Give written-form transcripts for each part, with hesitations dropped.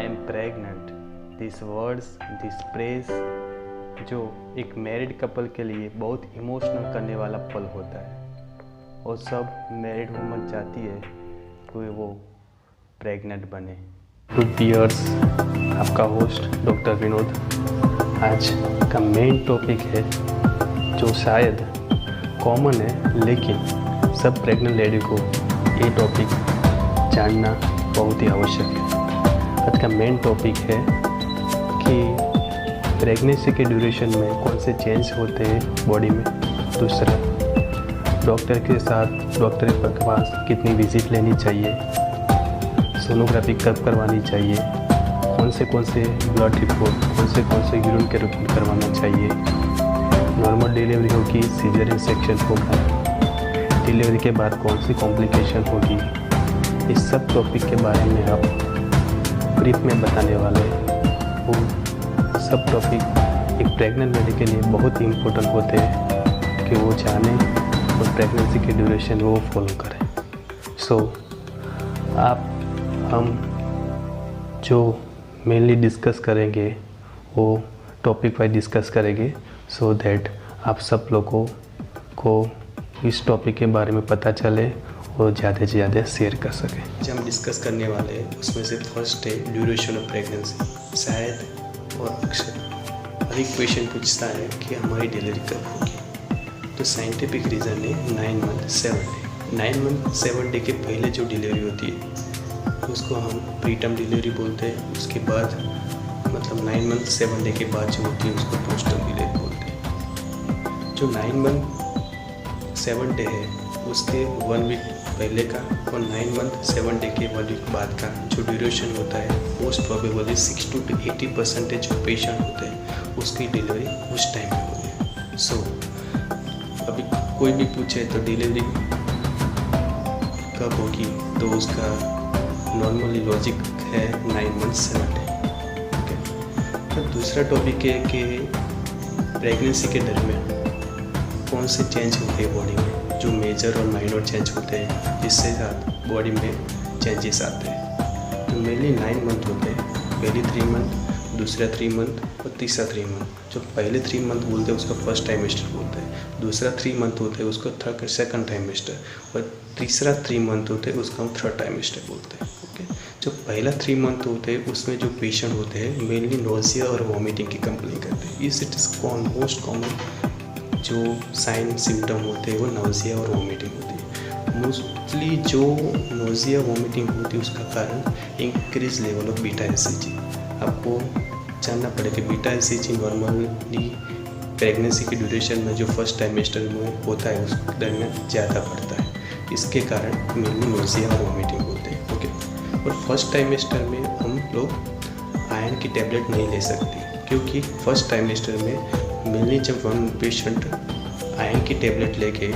Am pregnant, this words, this praise जो एक married couple के लिए बहुत इमोशनल करने वाला पल होता है और सब मैरिड वुमन चाहती है कि वो प्रेग्नेंट बने। टू बियर्स, आपका होस्ट डॉक्टर विनोद। आज का मेन टॉपिक है जो शायद कॉमन है, लेकिन सब प्रेग्नेंट लेडी को ये टॉपिक जानना बहुत ही आवश्यक है। आज का मेन टॉपिक है कि प्रेगनेंसी के ड्यूरेशन में कौन से चेंज होते हैं बॉडी में। दूसरा, डॉक्टर के पास कितनी विजिट लेनी चाहिए, सोनोग्राफी कब करवानी चाहिए, कौन से ब्लड रिपोर्ट, कौन से यूरिन के रिपोर्ट करवाना चाहिए, नॉर्मल डिलीवरी होगी, सीजरियन सेक्शन होगा, डिलीवरी के बाद कौन सी कॉम्प्लिकेशन होगी, इस सब टॉपिक के बारे में आप ब्रीफ में बताने वाले हैं। वो सब टॉपिक एक प्रेग्नेंट लेडी के लिए बहुत ही इम्पोर्टेंट होते हैं कि वो जाने और प्रेगनेंसी के ड्यूरेशन वो फॉलो करें। हम जो मेनली डिस्कस करेंगे वो टॉपिक वाइज डिस्कस करेंगे, सो दैट आप सब लोगों को इस टॉपिक के बारे में पता चले और ज़्यादा से ज़्यादा शेयर कर सकें। जो हम डिस्कस करने वाले हैं उसमें से फर्स्ट है ड्यूरेशन ऑफ प्रेगनेंसी। शायद और अक्सर हर एक क्वेश्चन पूछता है कि हमारी डिलीवरी कब होगी, तो साइंटिफिक रीज़न है 9 मंथ 7 डे। 9 मंथ 7 डे के पहले जो डिलीवरी होती है उसको हम प्रीटर्म डिलीवरी बोलते हैं। उसके बाद मतलब 9 मंथ 7 डे के बाद जो होती है उसको पोस्टर्म डिलीवरी बोलते हैं। जो 9 मंथ 7 डे है उसके 1 वीक पहले का और 9 मंथ 7 डे के 1 वीक बाद का जो ड्यूरेशन होता है मोस्ट प्रोबेबली 60 to 80% जो पेशेंट होते हैं उसकी डिलीवरी उस टाइम में होती है। सो अभी कोई भी पूछे तो डिलीवरी कब होगी, तो उसका नॉर्मली लॉजिक है 9 मंथ 7 डे। ओके, तो दूसरा टॉपिक है कि प्रेगनेंसी के दरमियान कौन से चेंज होते हैं बॉडी में, जो मेजर और माइनर चेंज होते हैं जिससे साथ बॉडी में चेंजेस आते हैं। तो मेनली 9 मंथ होते हैं, पहली 3 मंथ, दूसरा 3 मंथ और तीसरा 3 मंथ। जो पहले 3 मंथ बोलते हैं उसको फर्स्ट ट्राइमेस्टर बोलते हैं, दूसरा 3 मंथ होते हैं उसको सेकंड ट्राइमेस्टर, और तीसरा 3 मंथ होते हैं उसको हम थर्ड ट्राइमेस्टर बोलते हैं। ओके, जो पहला 3 मंथ होते हैं उसमें जो पेशेंट होते हैं मेनली नोजिया और वॉमिटिंग की कंप्लेन करते हैं। इट इज़ मोस्ट कॉमन जो साइन सिम्टम होते हैं वो नोजिया और वॉमिटिंग होती है। मोस्टली जो नोजिया वॉमिटिंग होती है उसका कारण increase level of beta SHG. आपको जानना पड़ेगा कि बीटा एसएचजी नॉर्मली प्रेगनेंसी की ड्यूरेशन में जो फर्स्ट ट्राइमेस्टर में होता है उस दरमियान ज़्यादा बढ़ता है, इसके कारण मेनली नोजिया और वॉमिटिंग होते हैं। ओके, और फर्स्ट ट्राइमेस्टर में हम लोग आयरन की टैबलेट नहीं ले सकते, क्योंकि फर्स्ट ट्राइमेस्टर में मेनली जब वन पेशेंट आयरन की टैबलेट लेके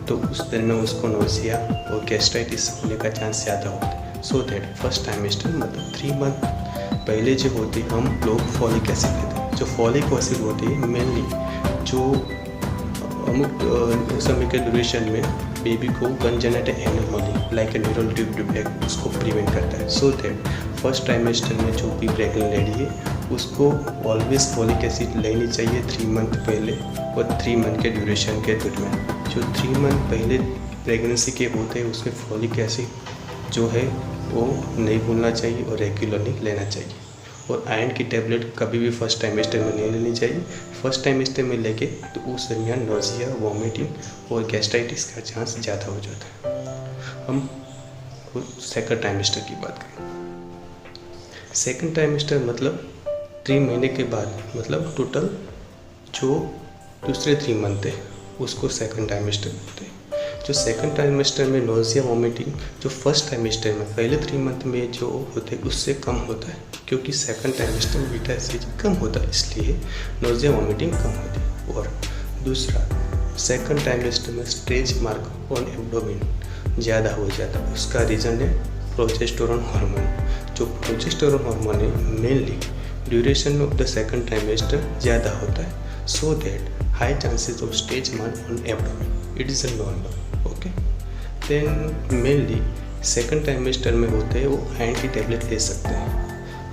तो उस दिन में उसको नोजिया और गैस्ट्राइटिस होने का चांस ज़्यादा होता है। सो दैट फर्स्ट ट्राइमेस्टर मतलब 3 मंथ पहले जो होती है हम लोग फॉलिक एसिड लेते हैं। जो फॉलिक एसिड होती है मेनली जो अमुक समय के ड्यूरेशन में बेबी को congenital anomaly like a neural tube defect उसको प्रिवेंट करता है। सो दैट फर्स्ट ट्राइमेस्टर में जो भी प्रेग्नेंट लेडी है उसको ऑलवेज फॉलिक एसिड लेनी चाहिए 3 मंथ पहले और 3 मंथ के ड्यूरेशन के दरमियान। जो 3 मंथ पहले प्रेगनेंसी के होते हैं उसमें फॉलिक एसिड जो है वो नहीं भूलना चाहिए और रेगुलरली लेना चाहिए। और आयरन की टैबलेट कभी भी फर्स्ट ट्राइमेस्टर में नहीं लेनी चाहिए। फर्स्ट ट्राइमेस्टर में लेके तो उस दरमियान नोजिया, वॉमिटिंग और गैस्ट्राइटिस का चांस ज़्यादा हो जाता है। हम सेकंड ट्राइमेस्टर की बात करें। सेकंड ट्राइमेस्टर मतलब 3 महीने के बाद, मतलब टोटल जो दूसरे 3 मंथ है उसको सेकंड ट्राइमेस्टर बोलते हैं। जो सेकंड ट्राइमेस्टर में नोजिया वॉमिटिंग जो फर्स्ट ट्राइमेस्टर में पहले 3 मंथ में जो होते हैं उससे कम होता है, क्योंकि सेकंड ट्राइमेस्टर में बीटा एसएचजी कम होता है, इसलिए नोजिया वॉमिटिंग कम होती है। और दूसरा, सेकंड ट्राइमेस्टर में स्ट्रेच मार्क ऑन एब्डोमेन ज़्यादा हो जाता है। उसका रीज़न है प्रोजेस्टेरोन हार्मोन। जो प्रोजेस्टेरोन हार्मोन है mainly duration of the second trimester ज़्यादा होता है, so that high chances of stage mark on abdomen, it is a normal. Okay, then mainly second trimester में होते हैं वो आयरन की टैबलेट ले सकते हैं।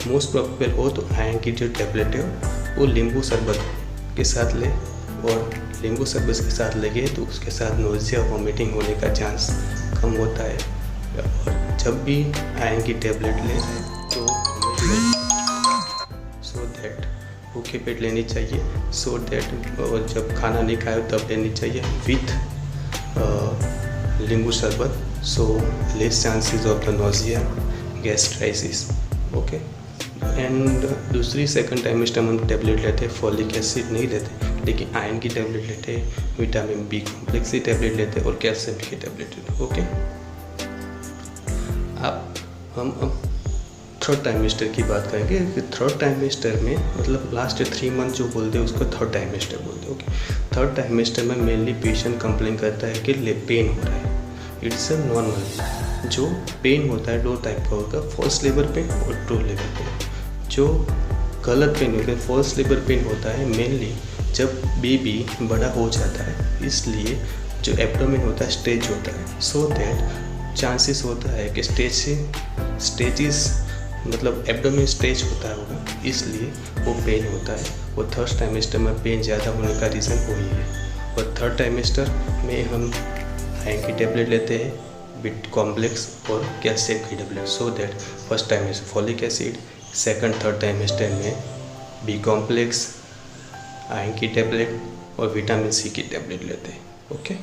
मोस्ट प्रोबेबल हो तो आयरन की जो टैबलेट है वो नींबू शरबत के साथ ले, और नींबू शरबत के साथ लगे तो उसके साथ नोज़िया वॉमिटिंग होने का चांस कम होता है। और जब भी आयरन की टैबलेट ले तो सो दैट भूखे पेट लेनी चाहिए, सो दैट और जब खाना नहीं खाए तब लेनी चाहिए विथ नींबू शरबत, so less chances of the nausea, gastritis. Okay. And दूसरी सेकंड ट्राइमेस्टर में हम टैबलेट लेते हैं, फॉलिक एसिड नहीं लेते, लेकिन आयरन की टैबलेट लेते हैं, विटामिन बी कॉम्प्लेक्स की टैबलेट लेते हैं और कैल्शियम की टैबलेट लेते हैं। ओके। अब हम थर्ड ट्राइमेस्टर की बात करेंगे कि थर्ड ट्राइमेस्टर में मतलब लास्ट 3 मंथ जो बोलते हैं उसको थर्ड ट्राइमेस्टर बोलते हैं। ओके। थर्ड ट्राइमेस्टर में मेनली पेशेंट कंप्लेन करता है कि पेन हो रहा है। It's a normal. जो पेन होता है 2 टाइप का होता है, फॉल्स लेबर पेन और ट्रू लेबर पेन। जो गलत पेन होता है, फॉल्स लेबर पेन होता है मेनली जब बेबी बड़ा हो जाता है, इसलिए जो एब्डोमेन होता है स्ट्रेच होता है, सो दैट चांसेस होता है कि स्टेजिस मतलब एब्डोमेन स्ट्रेच होता होगा, इसलिए वो पेन होता है। और थर्ड ट्राइमेस्टर में पेन ज़्यादा होने का रीज़न वही है। और थर्ड ट्राइमेस्टर में हम आयरन की टैबलेट लेते हैं विथ कॉम्प्लेक्स और कैल्शियम की tablet, so that first trimester folic acid, second third trimester में बी कॉम्प्लेक्स, आयरन की टैबलेट और विटामिन सी की टैबलेट लेते हैं। ओके।